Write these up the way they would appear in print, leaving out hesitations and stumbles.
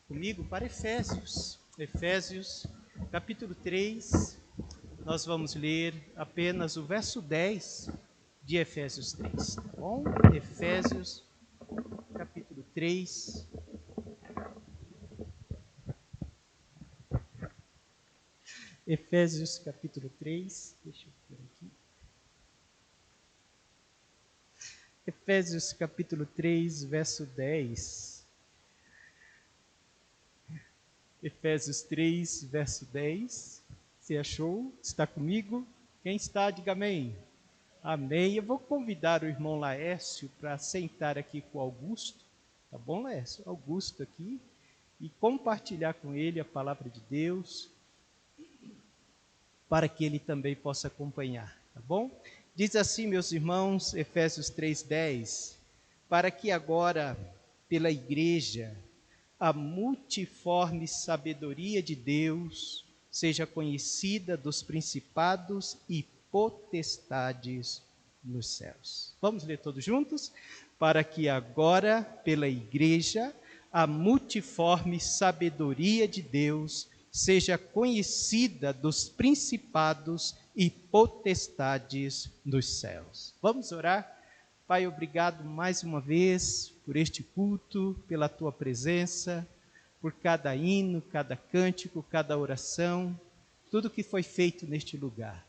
comigo para Efésios. Efésios, capítulo 3, nós vamos ler apenas o verso 10 de Efésios 3, tá bom? Efésios, capítulo 3. Efésios, capítulo 3, deixa eu ver aqui. Efésios, capítulo 3, verso 10. Efésios 3, verso 10. Você achou? Está comigo? Quem está, diga amém. Amém. Eu vou convidar o irmão Laércio para sentar aqui com o Augusto. Tá bom, Laércio? Augusto aqui. E compartilhar com ele a palavra de Deus, para que ele também possa acompanhar. Tá bom? Diz assim, meus irmãos, Efésios 3:10, para que agora, pela igreja, a multiforme sabedoria de Deus seja conhecida dos principados e potestades nos céus. Vamos ler todos juntos? Para que agora, pela igreja, a multiforme sabedoria de Deus seja conhecida dos principados e potestades nos céus. Vamos orar? Pai, obrigado mais uma vez por este culto, pela tua presença, por cada hino, cada cântico, cada oração, tudo que foi feito neste lugar.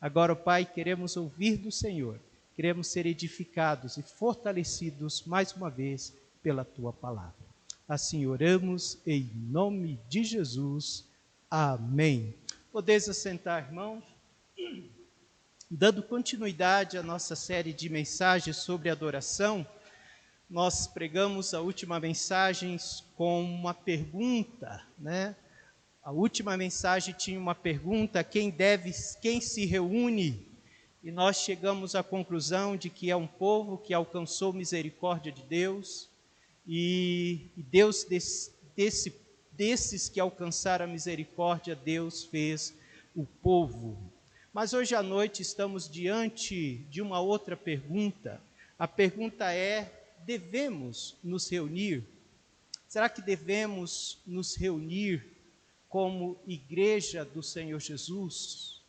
Agora, Pai, queremos ouvir do Senhor, queremos ser edificados e fortalecidos mais uma vez pela tua palavra. Assim oramos em nome de Jesus. Amém. Podeis assentar, irmãos. Dando continuidade à nossa série de mensagens sobre adoração, nós pregamos a última mensagem com uma pergunta, né? A última mensagem tinha uma pergunta: quem se reúne? E nós chegamos à conclusão de que é um povo que alcançou misericórdia de Deus, e Deus desses que alcançaram a misericórdia, Deus fez o povo. Mas hoje à noite estamos diante de uma outra pergunta. A pergunta é: devemos nos reunir? Será que devemos nos reunir como igreja do Senhor Jesus?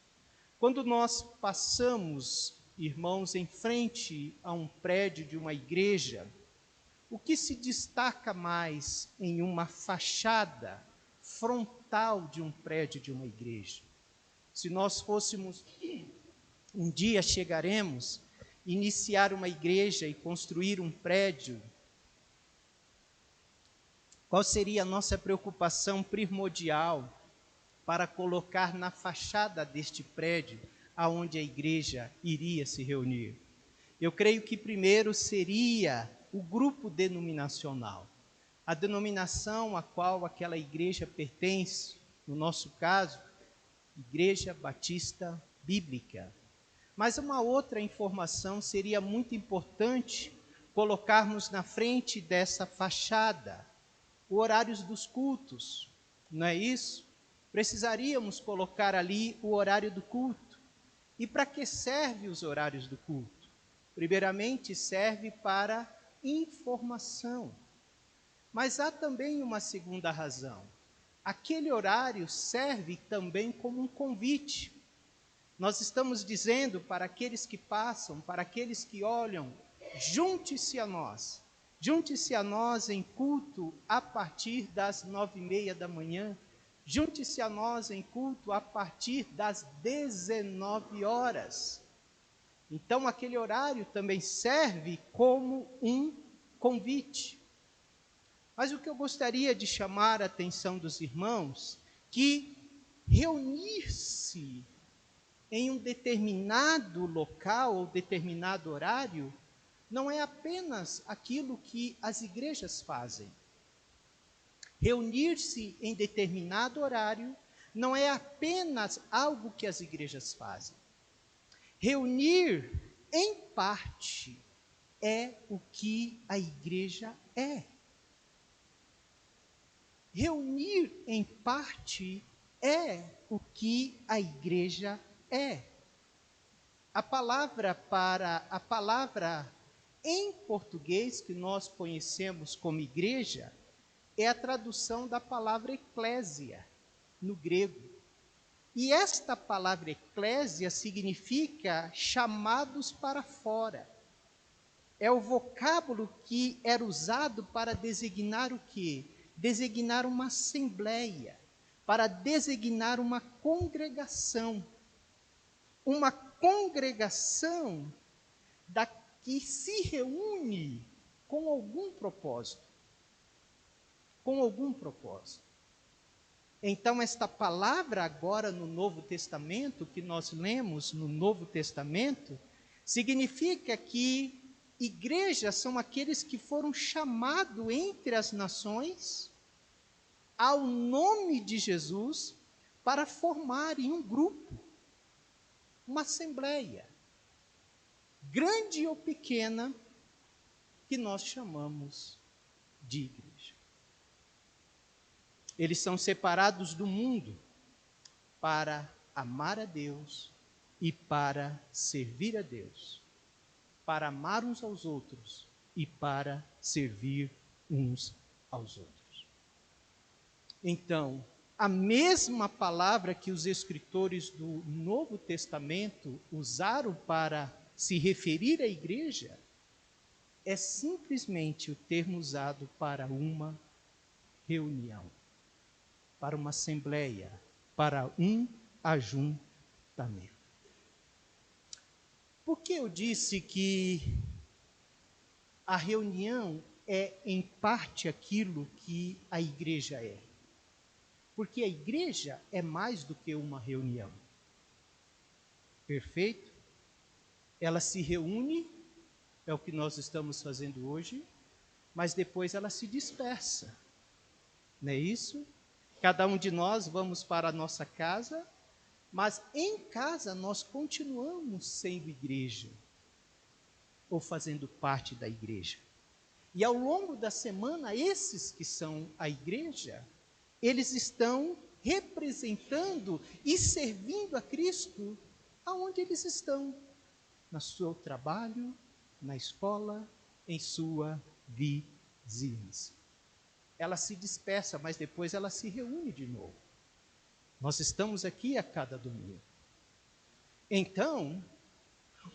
Quando nós passamos, irmãos, em frente a um prédio de uma igreja, o que se destaca mais em uma fachada frontal de um prédio de uma igreja? Se nós fôssemos, um dia chegaremos, iniciar uma igreja e construir um prédio, qual seria a nossa preocupação primordial para colocar na fachada deste prédio aonde a igreja iria se reunir? Eu creio que primeiro seria o grupo denominacional, a denominação a qual aquela igreja pertence, no nosso caso, Igreja Batista Bíblica. Mas uma outra informação seria muito importante colocarmos na frente dessa fachada: os horários dos cultos, não é isso? Precisaríamos colocar ali o horário do culto. E para que servem os horários do culto? Primeiramente, serve para informação. Mas há também uma segunda razão. Aquele horário serve também como um convite. Nós estamos dizendo para aqueles que passam, para aqueles que olham: junte-se a nós em culto a partir das 9:30 da manhã, junte-se a nós em culto a partir das 19 horas. Então, aquele horário também serve como um convite. Mas o que eu gostaria de chamar a atenção dos irmãos, que reunir-se em um determinado local ou determinado horário não é apenas aquilo que as igrejas fazem. Reunir-se em determinado horário não é apenas algo que as igrejas fazem. Reunir, em parte, é o que a igreja é. Reunir, em parte, é o que a igreja é. A palavra em português que nós conhecemos como igreja é a tradução da palavra eclésia, no grego. E esta palavra eclésia significa chamados para fora. É o vocábulo que era usado para designar o quê? Designar uma assembleia, para designar uma congregação. Uma congregação que se reúne com algum propósito. Com algum propósito. Então, esta palavra agora no Novo Testamento, que nós lemos no Novo Testamento, significa que igrejas são aqueles que foram chamados entre as nações ao nome de Jesus para formarem um grupo, uma assembleia, grande ou pequena, que nós chamamos de igreja. Eles são separados do mundo para amar a Deus e para servir a Deus, para amar uns aos outros e para servir uns aos outros. Então, a mesma palavra que os escritores do Novo Testamento usaram para se referir à igreja é simplesmente o termo usado para uma reunião, para uma assembleia, para um ajuntamento. Por que eu disse que a reunião é, em parte, aquilo que a igreja é? Porque a igreja é mais do que uma reunião. Perfeito? Ela se reúne, é o que nós estamos fazendo hoje, mas depois ela se dispersa. Não é isso? Cada um de nós vamos para a nossa casa, mas em casa nós continuamos sendo igreja, ou fazendo parte da igreja. E ao longo da semana, esses que são a igreja, eles estão representando e servindo a Cristo aonde eles estão, no seu trabalho, na escola, em sua vizinhança. Ela se dispersa, mas depois ela se reúne de novo. Nós estamos aqui a cada domingo. Então,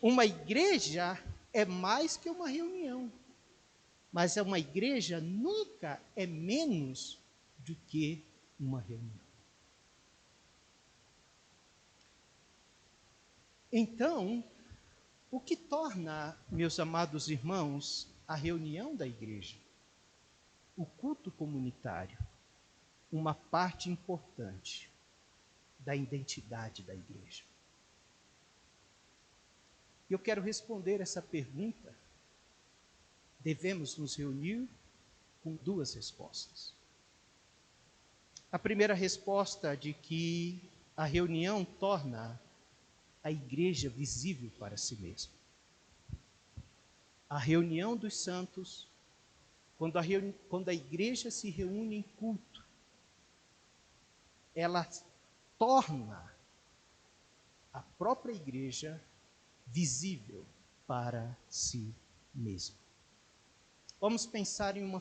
uma igreja é mais que uma reunião, mas uma igreja nunca é menos do que uma reunião. Então, o que torna, meus amados irmãos, a reunião da igreja, o culto comunitário, uma parte importante da identidade da igreja? Eu quero responder essa pergunta. Devemos nos reunir com duas respostas. A primeira resposta de que a reunião torna a igreja visível para si mesma. A reunião dos santos, quando a igreja se reúne em culto, ela torna a própria igreja visível para si mesma. Vamos pensar em uma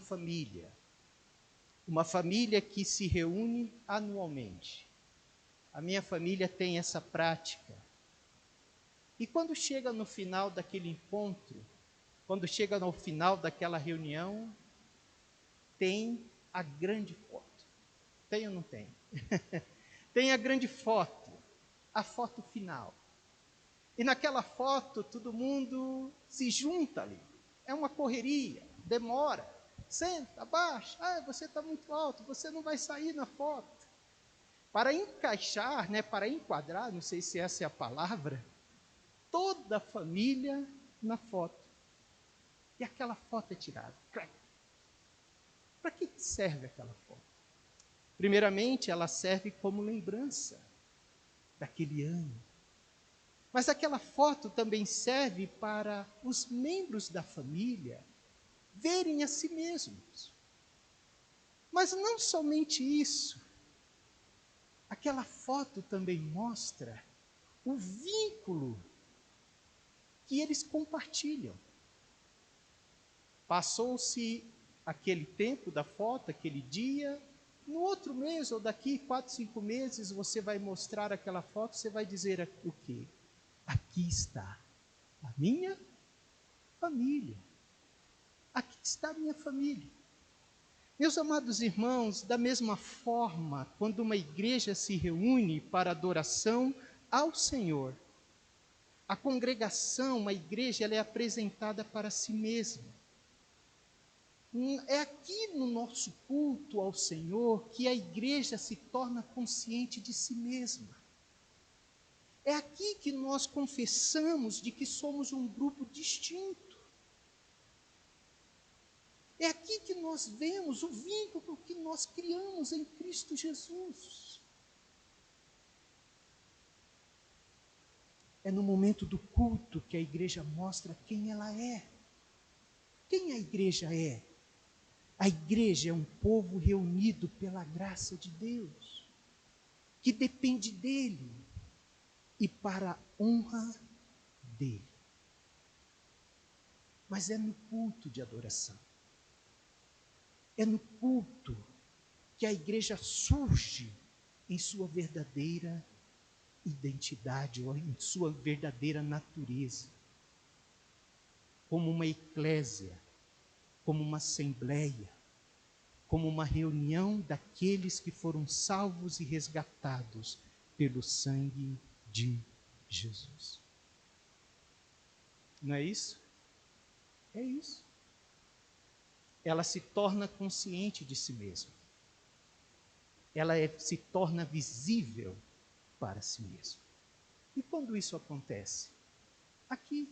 família que se reúne anualmente. A minha família tem essa prática. E quando chega no final daquele encontro, quando chega no final daquela reunião, tem a grande foto. Tem ou não tem? Tem a grande foto, a foto final. E naquela foto, todo mundo se junta ali. É uma correria, demora. Senta, abaixa. Você está muito alto, você não vai sair na foto. Para encaixar, para enquadrar, não sei se essa é a palavra, toda a família na foto. E aquela foto é tirada. Para que serve aquela foto? Primeiramente, ela serve como lembrança daquele ano. Mas aquela foto também serve para os membros da família verem a si mesmos. Mas não somente isso. Aquela foto também mostra o vínculo que eles compartilham. Passou-se aquele tempo da foto, aquele dia. No outro mês, ou daqui 4, 5 meses, você vai mostrar aquela foto, você vai dizer o quê? Aqui está a minha família. Aqui está a minha família. Meus amados irmãos, da mesma forma, quando uma igreja se reúne para adoração ao Senhor, a congregação, a igreja, ela é apresentada para si mesma. É aqui no nosso culto ao Senhor que a igreja se torna consciente de si mesma. É aqui que nós confessamos de que somos um grupo distinto. É aqui que nós vemos o vínculo que nós criamos em Cristo Jesus. É no momento do culto que a igreja mostra quem ela é. Quem a igreja é? A igreja é um povo reunido pela graça de Deus, que depende dele e para a honra dele. Mas é no culto de adoração. É no culto que a igreja surge em sua verdadeira identidade, ou em sua verdadeira natureza. Como uma eclésia, como uma assembleia, como uma reunião daqueles que foram salvos e resgatados pelo sangue de Jesus. Não é isso? É isso. Ela se torna consciente de si mesma. Ela se torna visível para si mesma. E quando isso acontece? Aqui,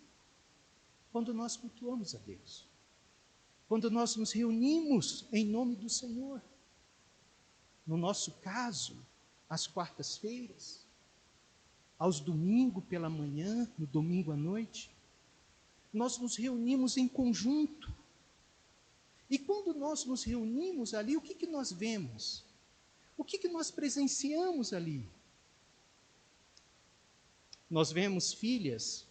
quando nós cultuamos a Deus. Quando nós nos reunimos em nome do Senhor. No nosso caso, às quartas-feiras, aos domingos pela manhã, no domingo à noite, nós nos reunimos em conjunto. E quando nós nos reunimos ali, o que nós vemos? O que nós presenciamos ali? Nós vemos filhas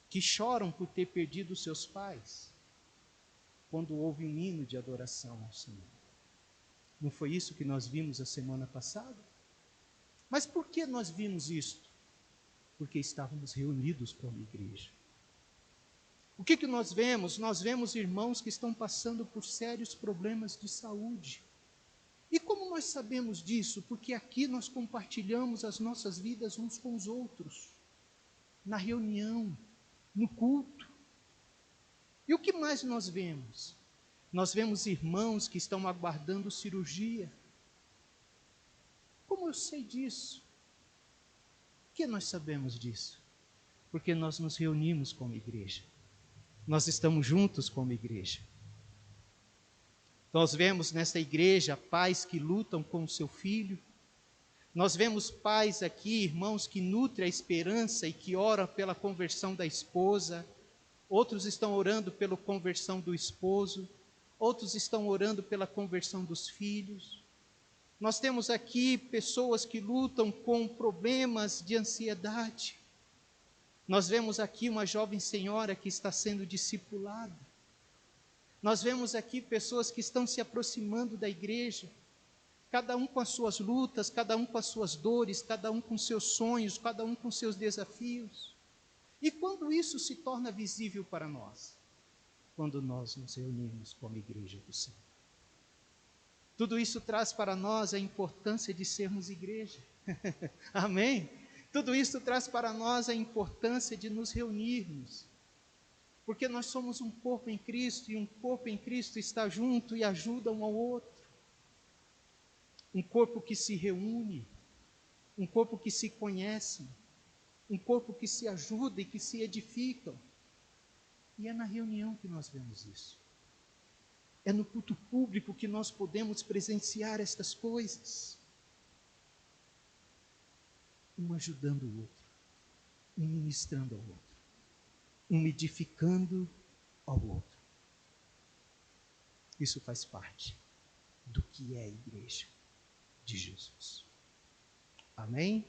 que choram por ter perdido seus pais, quando houve um hino de adoração ao Senhor. Não foi isso que nós vimos a semana passada? Mas por que nós vimos isto? Porque estávamos reunidos como igreja. O que nós vemos? Nós vemos irmãos que estão passando por sérios problemas de saúde. E como nós sabemos disso? Porque aqui nós compartilhamos as nossas vidas uns com os outros, na reunião, no culto. E o que mais nós vemos? Nós vemos irmãos que estão aguardando cirurgia. Como eu sei disso? Por que nós sabemos disso? Porque nós nos reunimos como igreja. Nós estamos juntos como igreja. Nós vemos nesta igreja pais que lutam com o seu filho. Nós vemos pais aqui, irmãos, que nutrem a esperança e que oram pela conversão da esposa. Outros estão orando pela conversão do esposo. Outros estão orando pela conversão dos filhos. Nós temos aqui pessoas que lutam com problemas de ansiedade. Nós vemos aqui uma jovem senhora que está sendo discipulada. Nós vemos aqui pessoas que estão se aproximando da igreja, cada um com as suas lutas, cada um com as suas dores, cada um com seus sonhos, cada um com seus desafios. E quando isso se torna visível para nós? Quando nós nos reunimos como igreja do Senhor. Tudo isso traz para nós a importância de sermos igreja. Amém? Tudo isso traz para nós a importância de nos reunirmos. Porque nós somos um corpo em Cristo, e um corpo em Cristo está junto e ajuda um ao outro. Um corpo que se reúne, um corpo que se conhece, um corpo que se ajuda e que se edificam. E é na reunião que nós vemos isso. É no culto público que nós podemos presenciar estas coisas. Um ajudando o outro, um ministrando ao outro, um edificando ao outro. Isso faz parte do que é a igreja de Jesus. Amém?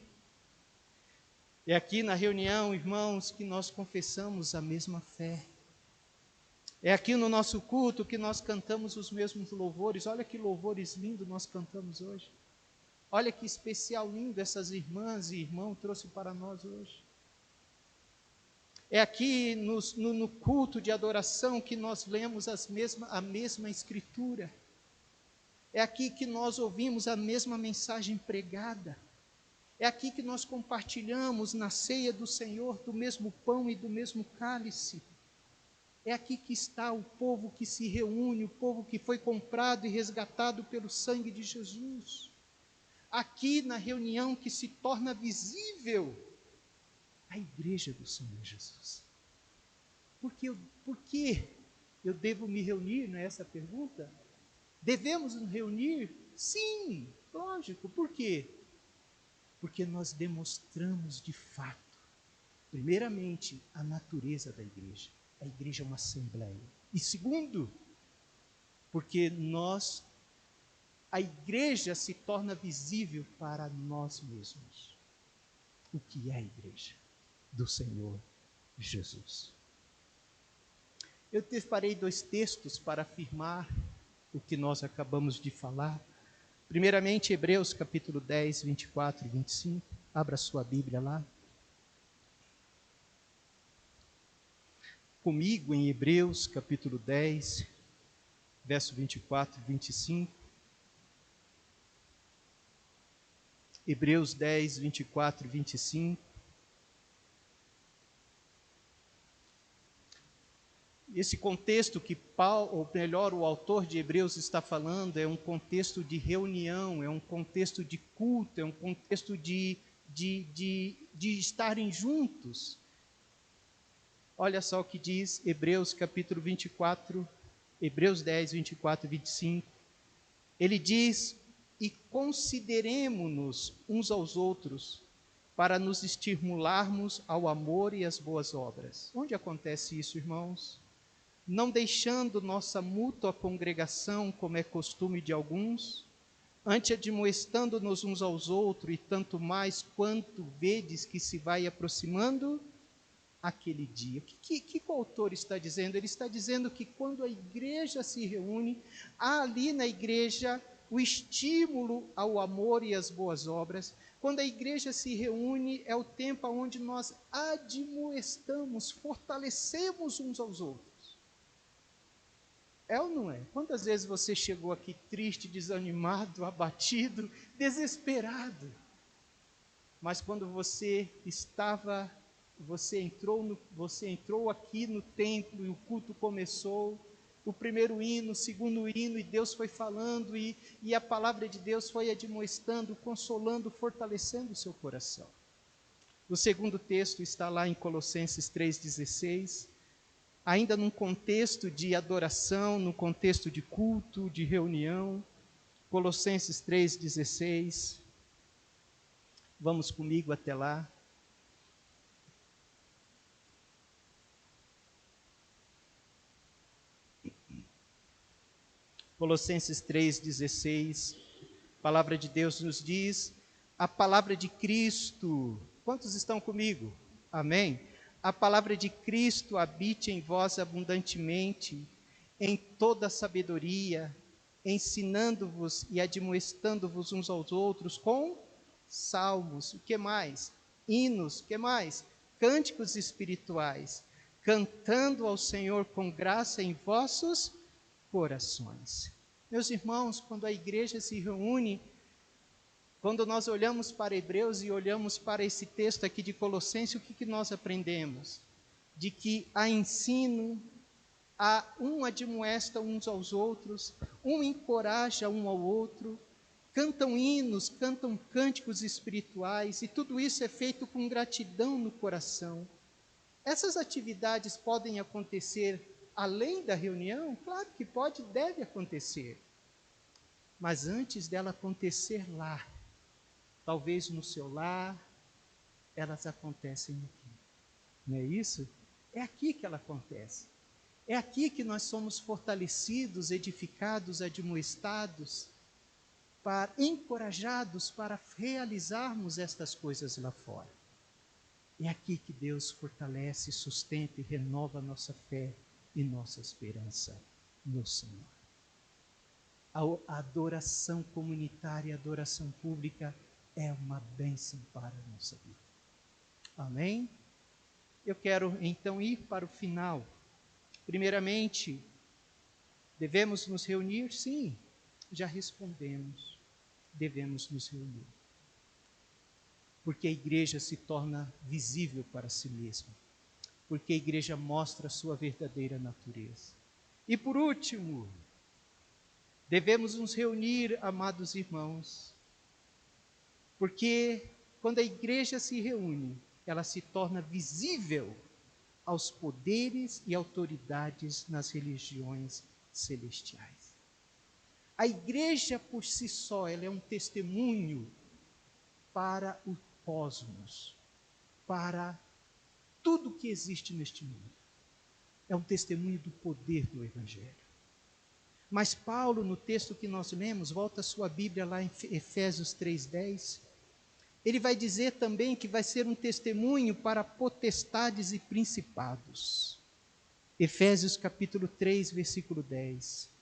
É aqui na reunião, irmãos, que nós confessamos a mesma fé. É aqui no nosso culto que nós cantamos os mesmos louvores. Olha que louvores lindos nós cantamos hoje. Olha que especial lindo essas irmãs e irmãos trouxe para nós hoje. É aqui no culto de adoração que nós lemos a mesma escritura. É aqui que nós ouvimos a mesma mensagem pregada. É aqui que nós compartilhamos na ceia do Senhor do mesmo pão e do mesmo cálice. É aqui que está o povo que se reúne, o povo que foi comprado e resgatado pelo sangue de Jesus. Aqui na reunião que se torna visível a igreja do Senhor Jesus. Por que eu devo me reunir? Não é essa a pergunta? Devemos nos reunir? Sim, lógico. Por quê? Porque nós demonstramos de fato, primeiramente, a natureza da igreja. A igreja é uma assembleia. E segundo, porque a igreja se torna visível para nós mesmos. O que é a igreja do Senhor Jesus? Eu separei 2 textos para afirmar o que nós acabamos de falar. Primeiramente, Hebreus capítulo 10, 24 e 25. Abra sua Bíblia lá. Comigo em Hebreus capítulo 10, verso 24 e 25. Hebreus 10, 24 e 25. Esse contexto que Paulo, ou melhor, o autor de Hebreus está falando, é um contexto de reunião, é um contexto de culto, é um contexto de estarem juntos. Olha só o que diz Hebreus capítulo 24, Hebreus 10, 24 e 25. Ele diz: e consideremo-nos uns aos outros para nos estimularmos ao amor e às boas obras. Onde acontece isso, irmãos? Não deixando nossa mútua congregação, como é costume de alguns, antes admoestando-nos uns aos outros, e tanto mais quanto vedes que se vai aproximando aquele dia. O que o autor está dizendo? Ele está dizendo que quando a igreja se reúne, há ali na igreja o estímulo ao amor e às boas obras. Quando a igreja se reúne, é o tempo onde nós admoestamos, fortalecemos uns aos outros. É ou não é? Quantas vezes você chegou aqui triste, desanimado, abatido, desesperado? Mas quando você entrou aqui no templo e o culto começou, o primeiro hino, o segundo hino, e Deus foi falando, e a palavra de Deus foi admoestando, consolando, fortalecendo o seu coração. O segundo texto está lá em Colossenses 3,16, ainda num contexto de adoração, num contexto de culto, de reunião. Colossenses 3,16. Vamos comigo até lá. Colossenses 3,16. A palavra de Deus nos diz: a palavra de Cristo. Quantos estão comigo? Amém? A palavra de Cristo habite em vós abundantemente, em toda sabedoria, ensinando-vos e admoestando-vos uns aos outros com salmos, o que mais? Hinos, o que mais? Cânticos espirituais, cantando ao Senhor com graça em vossos corações. Meus irmãos, quando a igreja se reúne, quando nós olhamos para Hebreus e olhamos para esse texto aqui de Colossenses, o que nós aprendemos? De que há ensino, um admoesta uns aos outros, um encoraja um ao outro, cantam hinos, cantam cânticos espirituais, e tudo isso é feito com gratidão no coração. Essas atividades podem acontecer além da reunião? Claro que pode e deve acontecer. Mas antes dela acontecer lá, talvez no seu lar, elas acontecem aqui. Não é isso? É aqui que ela acontece. É aqui que nós somos fortalecidos, edificados, admoestados, encorajados para realizarmos estas coisas lá fora. É aqui que Deus fortalece, sustenta e renova a nossa fé. e nossa esperança no Senhor. A adoração comunitária, a adoração pública é uma bênção para a nossa vida. Amém? Eu quero então ir para o final. Primeiramente, devemos nos reunir? Sim, já respondemos. Devemos nos reunir. Porque a igreja se torna visível para si mesma. Porque a igreja mostra a sua verdadeira natureza. E por último, devemos nos reunir, amados irmãos, porque quando a igreja se reúne, ela se torna visível aos poderes e autoridades nas religiões celestiais. A igreja por si só, ela é um testemunho para o cosmos, para tudo que existe neste mundo. É um testemunho do poder do Evangelho. Mas Paulo, no texto que nós lemos, volta a sua Bíblia lá em Efésios 3:10, ele vai dizer também que vai ser um testemunho para potestades e principados. Efésios capítulo 3, versículo 10.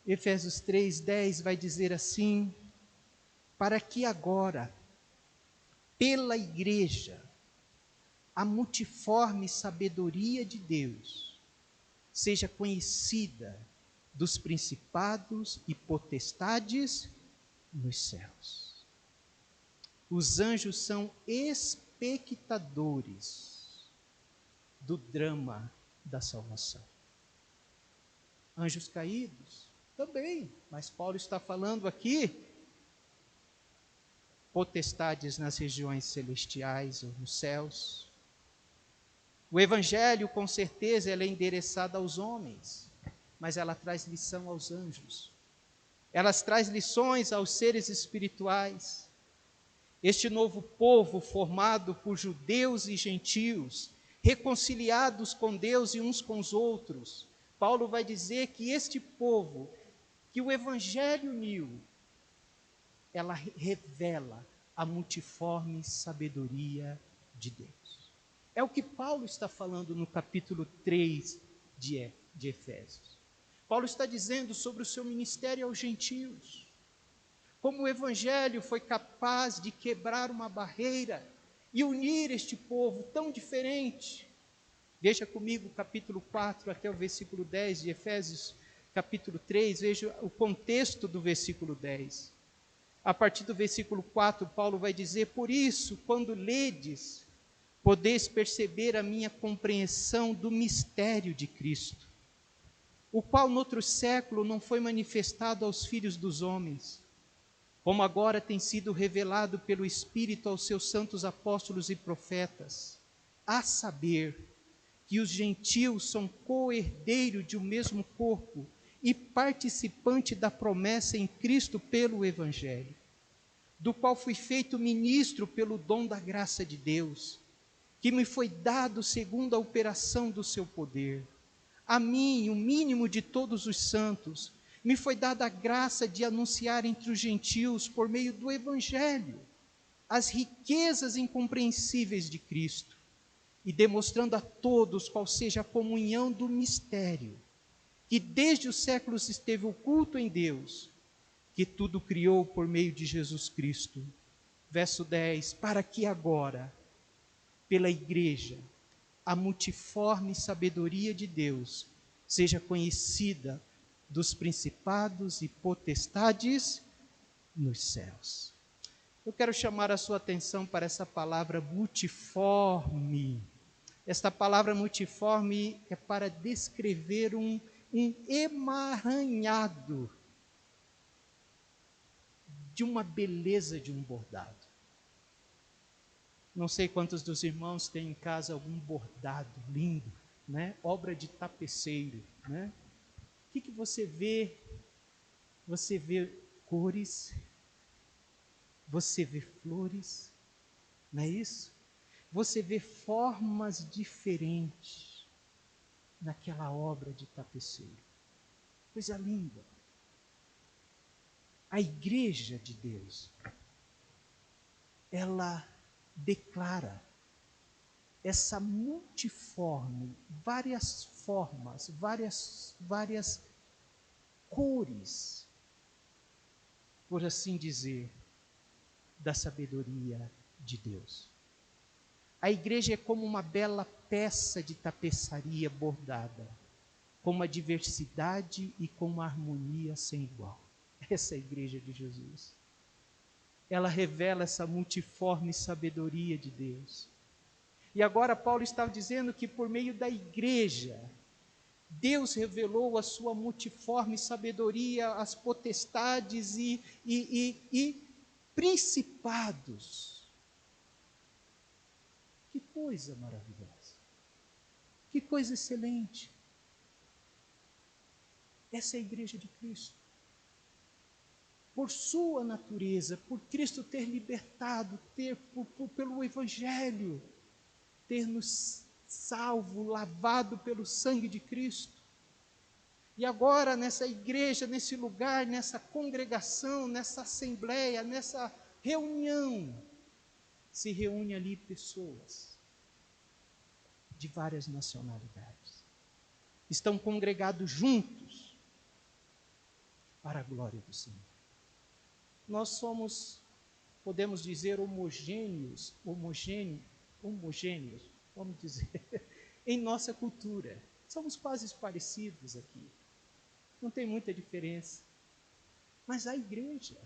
Efésios 3:10 vai dizer assim: para que agora, pela igreja, a multiforme sabedoria de Deus seja conhecida dos principados e potestades nos céus. Os anjos são espectadores do drama da salvação. Anjos caídos também, mas Paulo está falando aqui potestades nas regiões celestiais ou nos céus. O Evangelho, com certeza, ela é endereçada aos homens, mas ela traz lição aos anjos. Ela traz lições aos seres espirituais. Este novo povo formado por judeus e gentios, reconciliados com Deus e uns com os outros. Paulo vai dizer que este povo, que o Evangelho uniu, ela revela a multiforme sabedoria de Deus. É o que Paulo está falando no capítulo 3 de Efésios. Paulo está dizendo sobre o seu ministério aos gentios. Como o Evangelho foi capaz de quebrar uma barreira e unir este povo tão diferente. Veja comigo o capítulo 4 até o versículo 10 de Efésios, capítulo 3, veja o contexto do versículo 10. A partir do versículo 4, Paulo vai dizer: por isso, quando ledes, podeis perceber a minha compreensão do mistério de Cristo, o qual noutro século não foi manifestado aos filhos dos homens, como agora tem sido revelado pelo Espírito aos seus santos apóstolos e profetas, a saber, que os gentios são co-herdeiros de um mesmo corpo e participante da promessa em Cristo pelo Evangelho, do qual fui feito ministro pelo dom da graça de Deus, que me foi dado segundo a operação do seu poder. A mim, o mínimo de todos os santos, me foi dada a graça de anunciar entre os gentios, por meio do Evangelho, as riquezas incompreensíveis de Cristo, e demonstrando a todos qual seja a comunhão do mistério, que desde os séculos esteve oculto em Deus, que tudo criou por meio de Jesus Cristo. Verso 10, para que agora, pela igreja, a multiforme sabedoria de Deus seja conhecida dos principados e potestades nos céus. Eu quero chamar a sua atenção para essa palavra multiforme. Esta palavra multiforme é para descrever um emaranhado de uma beleza de um bordado. Não sei quantos dos irmãos têm em casa algum bordado lindo, né? Obra de tapeceiro, né? O que você vê? Você vê cores, você vê flores, não é isso? Você vê formas diferentes naquela obra de tapeceiro. Coisa linda. A igreja de Deus, ela declara essa multiforme, várias formas, várias cores, por assim dizer, da sabedoria de Deus. A igreja é como uma bela peça de tapeçaria bordada, com uma diversidade e com uma harmonia sem igual. Essa é a igreja de Jesus. Ela revela essa multiforme sabedoria de Deus. E agora Paulo está dizendo que por meio da igreja, Deus revelou a sua multiforme sabedoria, as potestades e principados. Que coisa maravilhosa! Que coisa excelente! Essa é a igreja de Cristo. Por sua natureza, por Cristo ter libertado, pelo Evangelho, ter nos salvo, lavado pelo sangue de Cristo. E agora, nessa igreja, nesse lugar, nessa congregação, nessa assembleia, nessa reunião, se reúne ali pessoas de várias nacionalidades. Estão congregados juntos para a glória do Senhor. Nós somos, podemos dizer, homogêneos, vamos dizer, em nossa cultura. Somos quase parecidos aqui. Não tem muita diferença. Mas a igreja,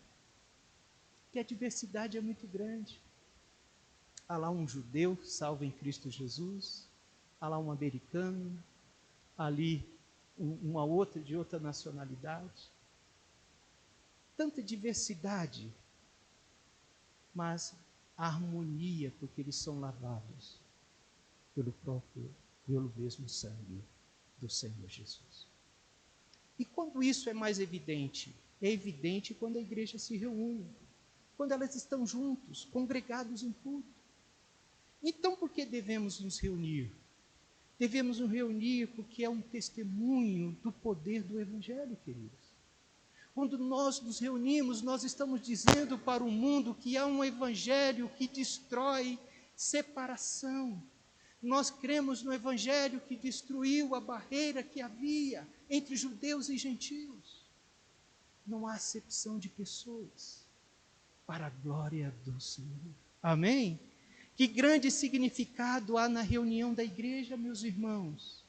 que a diversidade é muito grande. Há lá um judeu salvo em Cristo Jesus, há lá um americano, ali uma outra de outra nacionalidade. Tanta diversidade, mas a harmonia, porque eles são lavados pelo mesmo sangue do Senhor Jesus. E quando isso é mais evidente? É evidente quando a igreja se reúne, quando elas estão juntos, congregados em culto. Então, por que devemos nos reunir? Devemos nos reunir porque é um testemunho do poder do Evangelho, queridos. Quando nós nos reunimos, nós estamos dizendo para o mundo que há um Evangelho que destrói separação. Nós cremos no Evangelho que destruiu a barreira que havia entre judeus e gentios. Não há acepção de pessoas, para a glória do Senhor. Amém? Que grande significado há na reunião da igreja, meus irmãos.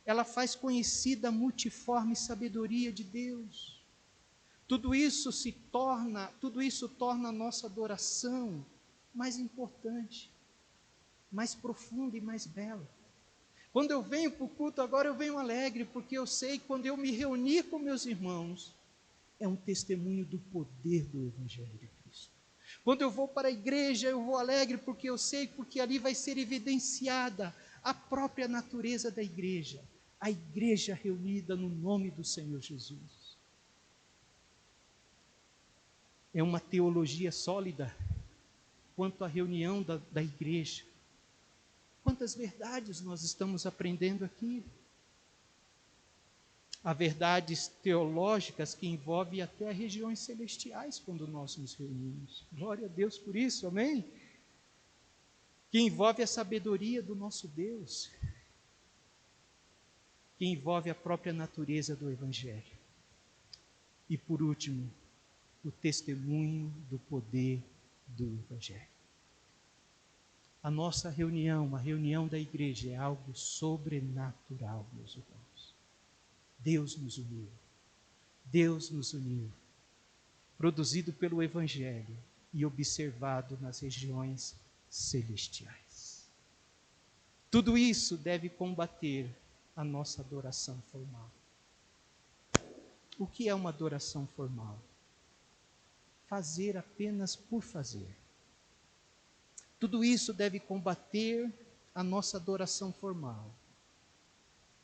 Ela faz conhecida a multiforme sabedoria de Deus. Tudo isso torna a nossa adoração mais importante, mais profunda e mais bela. Quando eu venho para o culto agora, eu venho alegre, porque eu sei que quando eu me reunir com meus irmãos, é um testemunho do poder do Evangelho de Cristo. Quando eu vou para a igreja, eu vou alegre, porque eu sei, porque ali vai ser evidenciada a própria natureza da igreja, a igreja reunida no nome do Senhor Jesus. É uma teologia sólida quanto à reunião da igreja. Quantas verdades nós estamos aprendendo aqui? Há verdades teológicas que envolvem até as regiões celestiais quando nós nos reunimos. Glória a Deus por isso, amém? Que envolve a sabedoria do nosso Deus, que envolve a própria natureza do Evangelho. E por último, o testemunho do poder do Evangelho. A nossa reunião, a reunião da igreja, é algo sobrenatural, meus irmãos. Deus nos uniu. Deus nos uniu. Produzido pelo Evangelho e observado nas regiões celestiais. Tudo isso deve combater a nossa adoração formal. O que é uma adoração formal? Fazer apenas por fazer. Tudo isso deve combater a nossa adoração formal,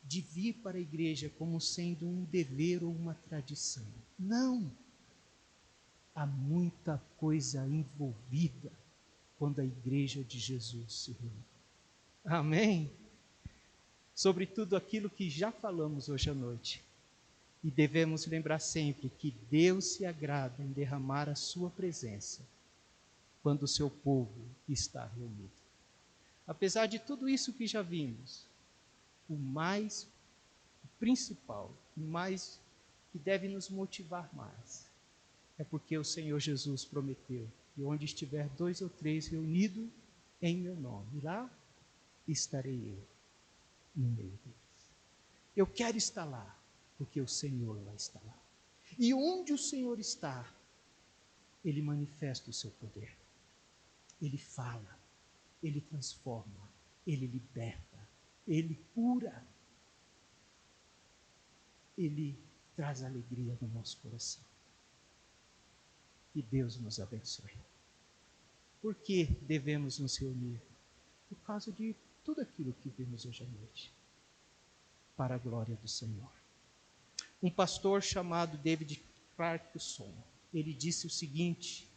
de vir para a igreja como sendo um dever ou uma tradição. Não! Há muita coisa envolvida quando a igreja de Jesus se reúne. Amém? Sobre tudo aquilo que já falamos hoje à noite. E devemos lembrar sempre que Deus se agrada em derramar a sua presença quando o seu povo está reunido. apesar de tudo isso que já vimos, o principal, o mais que deve nos motivar mais, é porque o Senhor Jesus prometeu que onde estiver 2 ou 3 reunidos em meu nome, lá estarei eu no meio deles. Eu quero estar lá, porque o Senhor vai estar lá. E onde o Senhor está, Ele manifesta o seu poder. Ele fala, Ele transforma, Ele liberta, Ele cura. Ele traz alegria no nosso coração. Que Deus nos abençoe. Por que devemos nos reunir? Por causa de tudo aquilo que vimos hoje à noite. Para a glória do Senhor. Um pastor chamado David Clarkson, ele disse o seguinte: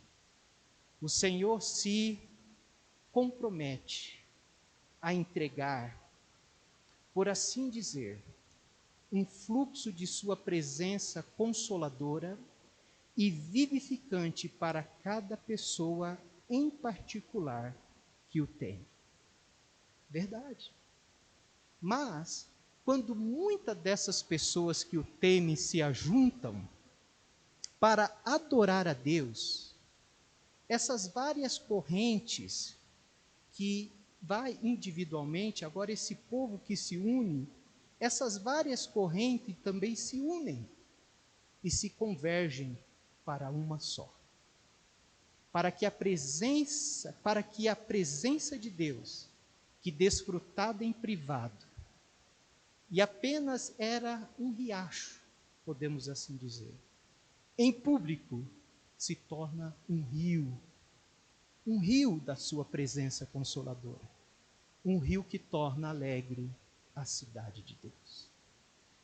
o Senhor se compromete a entregar, por assim dizer, um fluxo de sua presença consoladora e vivificante para cada pessoa em particular que o tem. Verdade. Mas, quando muitas dessas pessoas que o temem se ajuntam para adorar a Deus, essas várias correntes que vai individualmente, agora esse povo que se une, essas várias correntes também se unem e se convergem para uma só. Para que a presença de Deus, que desfrutada em privado, e apenas era um riacho, podemos assim dizer, em público se torna um rio da sua presença consoladora, um rio que torna alegre a cidade de Deus.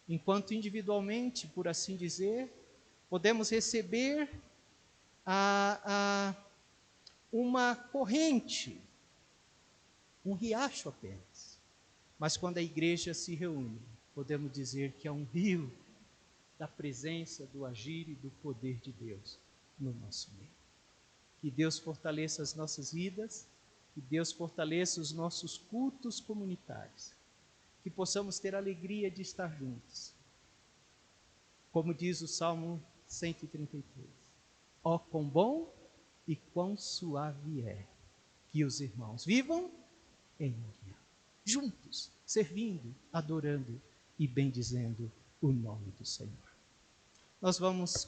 Enquanto individualmente, por assim dizer, podemos receber uma corrente, um riacho apenas. Mas quando a igreja se reúne, podemos dizer que é um rio da presença, do agir e do poder de Deus no nosso meio. Que Deus fortaleça as nossas vidas, que Deus fortaleça os nossos cultos comunitários, que possamos ter a alegria de estar juntos. Como diz o Salmo 133, ó quão bom e quão suave é que os irmãos vivam em união, juntos, servindo, adorando e bendizendo o nome do Senhor.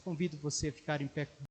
Convido você a ficar em pé.